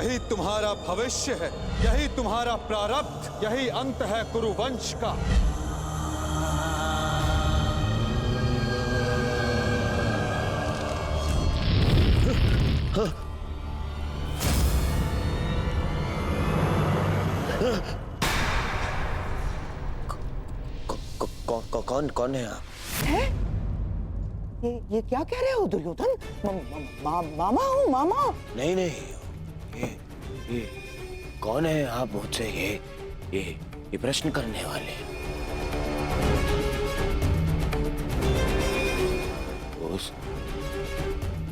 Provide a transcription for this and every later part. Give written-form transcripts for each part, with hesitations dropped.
यही तुम्हारा भविष्य है, यही तुम्हारा प्रारब्ध, यही अंत है कुरुवंश का। कौन है आप? है? ये क्या कह रहे हो दुर्योधन? मामा हूँ, मामा। नहीं, ये कौन है आप मुझसे ये प्रश्न करने वाले?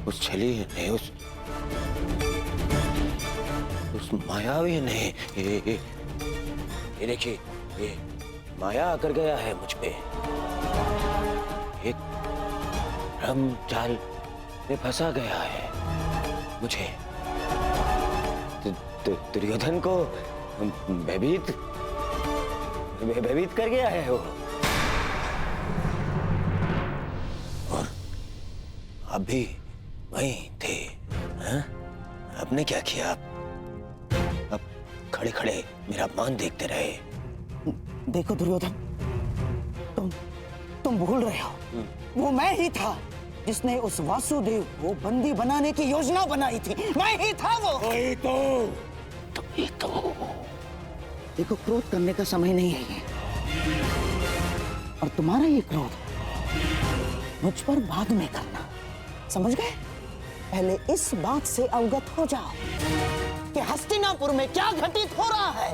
उस छली ने, उस मायावी ने, ये देखिए, ये माया आकर गया है मुझ पे। एक भ्रम जाल में फंसा गया है मुझे। दुर्योधन को भयभीत कर गया है वो। और आप भी वहीं थे, हाँ? आपने क्या किया? आप खड़े खड़े मेरा अपमान देखते रहे। देखो दुर्योधन, तुम भूल रहे हो, वो मैं ही था जिसने उस वासुदेव को बंदी बनाने की योजना बनाई थी। मैं ही था वो। वही तो। देखो, क्रोध करने का समय नहीं है ये, और तुम्हारा ये क्रोध मुझ पर बाद में करना, समझ गए? पहले इस बात से अवगत हो जाओ कि हस्तिनापुर में क्या घटित हो रहा है।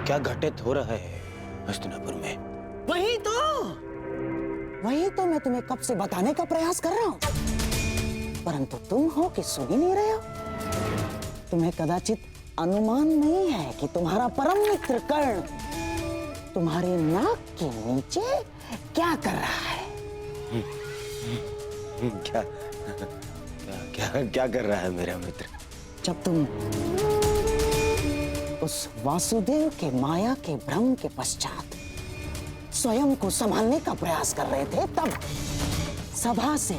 क्या घटित हो रहा है हस्तिनापुर में? वही तो मैं तुम्हें कब से बताने का प्रयास कर रहा हूं, परंतु तुम हो कि सुन ही नहीं रहे हो। तुम्हें कदाचित अनुमान नहीं है कि तुम्हारा परम मित्र कर्ण तुम्हारे नाक के नीचे क्या कर रहा है। क्या कर रहा है मेरा मित्र? जब तुम उस वासुदेव के माया के भ्रम के पश्चात स्वयं को संभालने का प्रयास कर रहे थे, तब सभा से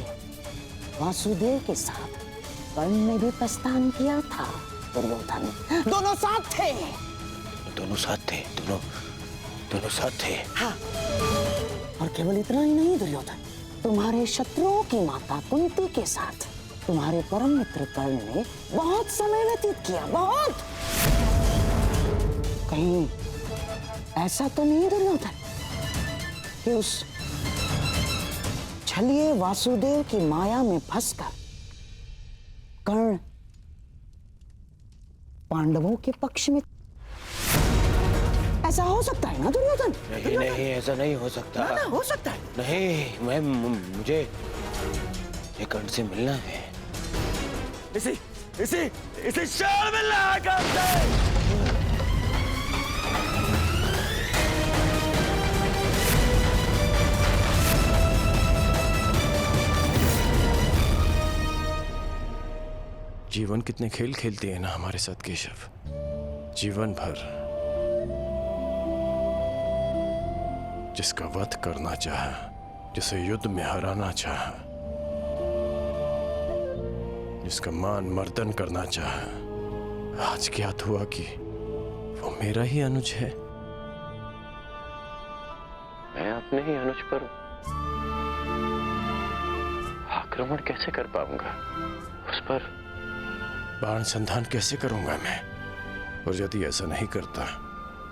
वासुदेव के साथ कर्ण ने भी प्रस्थान किया था। दुर्योधन, दोनों साथ थे। दोनों साथ थे। हाँ, और केवल इतना ही नहीं दुर्योधन, तुम्हारे शत्रुओं की माता कुंती के साथ तुम्हारे परम मित्र कर्ण ने बहुत समय व्यतीत किया, बहुत। कहीं ऐसा तो नहीं दुर्योधन कि उस छलिए वासुदेव की माया में फंसकर कर्ण पांडवों के पक्ष में? ऐसा हो सकता है ना दुर्योधन? नहीं, ऐसा नहीं हो सकता। ना, हो सकता है। नहीं, मुझे कर्ण से मिलना है। इसी शाल मिलना है कर्ण से। जीवन कितने खेल खेलती है ना हमारे साथ केशव। जीवन भर जिसका वध करना चाहा, जिसे युद्ध में हराना चाहा, जिसका मान मर्दन करना चाहा, आज ज्ञात हुआ कि वो मेरा ही अनुज है। मैं अपने ही अनुज पर आक्रमण कैसे कर पाऊंगा? उस पर बाण संधान कैसे करूंगा मैं? और यदि ऐसा नहीं करता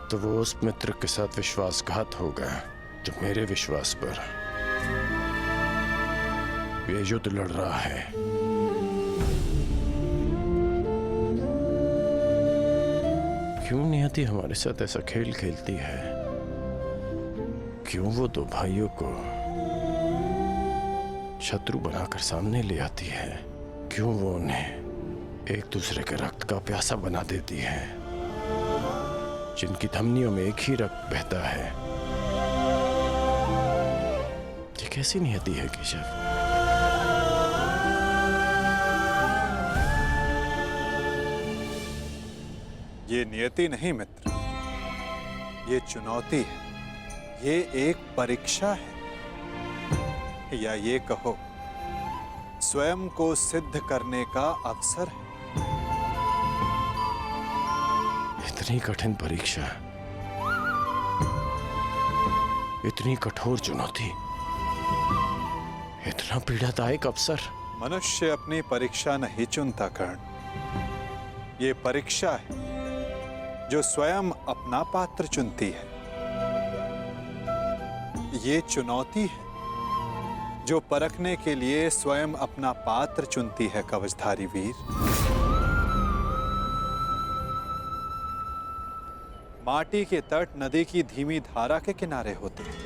तो वो उस मित्र के साथ विश्वासघात होगा जो मेरे विश्वास पर ये युद्ध लड़ रहा है। क्यों नियति हमारे साथ ऐसा खेल खेलती है? क्यों वो दो भाइयों को शत्रु बनाकर सामने ले आती है? क्यों वो उन्हें एक दूसरे के रक्त का प्यासा बना देती है, जिनकी धमनियों में एक ही रक्त बहता है? ये कैसी नियति है केशव? ये नियति नहीं मित्र, ये चुनौती है, ये एक परीक्षा है, या ये कहो स्वयं को सिद्ध करने का अवसर है। इतनी कठिन परीक्षा, इतनी कठोर चुनौती, इतना पीड़ादायक अवसर। मनुष्य अपनी परीक्षा नहीं चुनता कर्ण, ये परीक्षा है जो स्वयं अपना पात्र चुनती है। ये चुनौती है जो परखने के लिए स्वयं अपना पात्र चुनती है कवचधारी वीर। माटी के तट नदी की धीमी धारा के किनारे होते हैं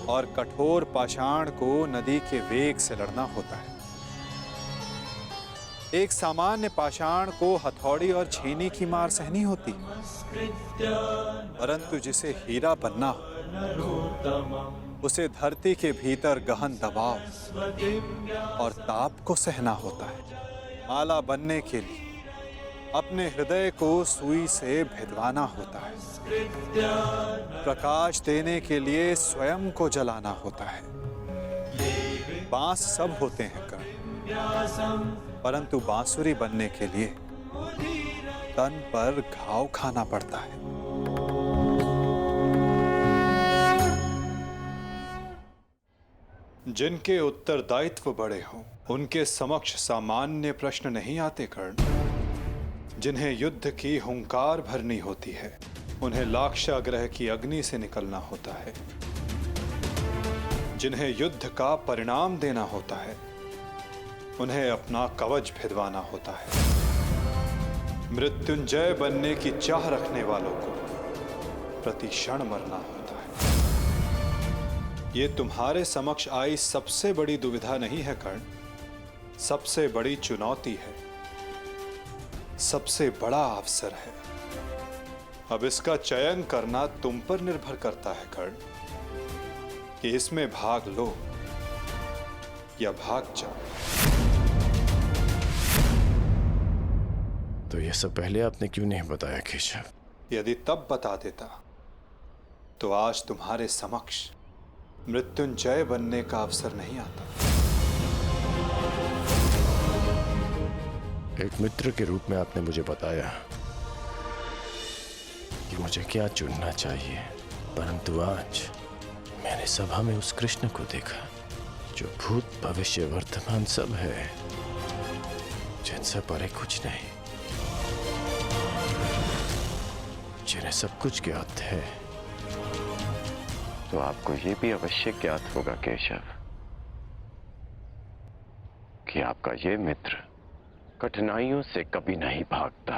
और कठोर पाषाण को नदी के वेग से लड़ना होता है। एक सामान्य पाषाण को हथौड़ी और छेनी की मार सहनी होती है, परंतु जिसे हीरा बनना हो उसे धरती के भीतर गहन दबाव और ताप को सहना होता है। माला बनने के लिए अपने हृदय को सुई से भिदवाना होता है। प्रकाश देने के लिए स्वयं को जलाना होता है। बांस सब होते हैं कर्ण, परंतु बांसुरी बनने के लिए तन पर घाव खाना पड़ता है। जिनके उत्तरदायित्व बड़े हों उनके समक्ष सामान्य प्रश्न नहीं आते कर्ण। जिन्हें युद्ध की हुंकार भरनी होती है उन्हें लाक्षागृह की अग्नि से निकलना होता है। जिन्हें युद्ध का परिणाम देना होता है उन्हें अपना कवच भिदवाना होता है। मृत्युंजय बनने की चाह रखने वालों को प्रति क्षण मरना होता है। ये तुम्हारे समक्ष आई सबसे बड़ी दुविधा नहीं है कर्ण, सबसे बड़ी चुनौती है, सबसे बड़ा अवसर है। अब इसका चयन करना तुम पर निर्भर करता है कर्ण कि इसमें भाग लो या भाग जाओ। तो यह सब पहले आपने क्यों नहीं बताया केशव? यदि तब बता देता तो आज तुम्हारे समक्ष मृत्युंजय बनने का अवसर नहीं आता। एक मित्र के रूप में आपने मुझे बताया कि मुझे क्या चुनना चाहिए, परंतु आज मैंने सभा में उस कृष्ण को देखा जो भूत भविष्य वर्तमान सब है, जिनसे परे कुछ नहीं, जिन्हें सब कुछ ज्ञात है। तो आपको यह भी अवश्य ज्ञात होगा केशव कि आपका ये मित्र कठिनाइयों से कभी नहीं भागता,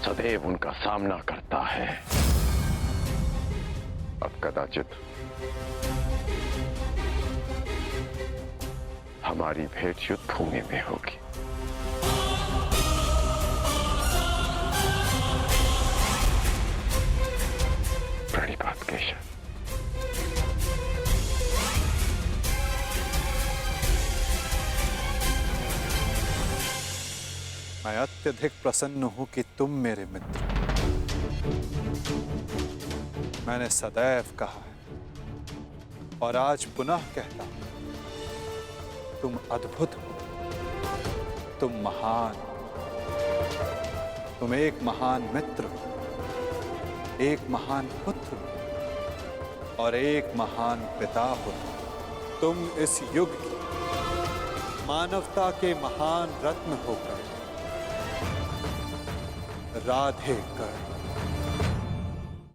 सदैव उनका सामना करता है। अब कदाचित हमारी भेंट युद्ध भूमि में होगी। बड़ी बात केशव। मैं अत्यधिक प्रसन्न हूं कि तुम मेरे मित्र। मैंने सदैव कहा है और आज पुनः कहता हूं, तुम अद्भुत हो, तुम महान, तुम एक महान मित्र हो, एक महान पुत्र हो और एक महान पिता हो। तुम इस युग की मानवता के महान रत्न होकर राधे कर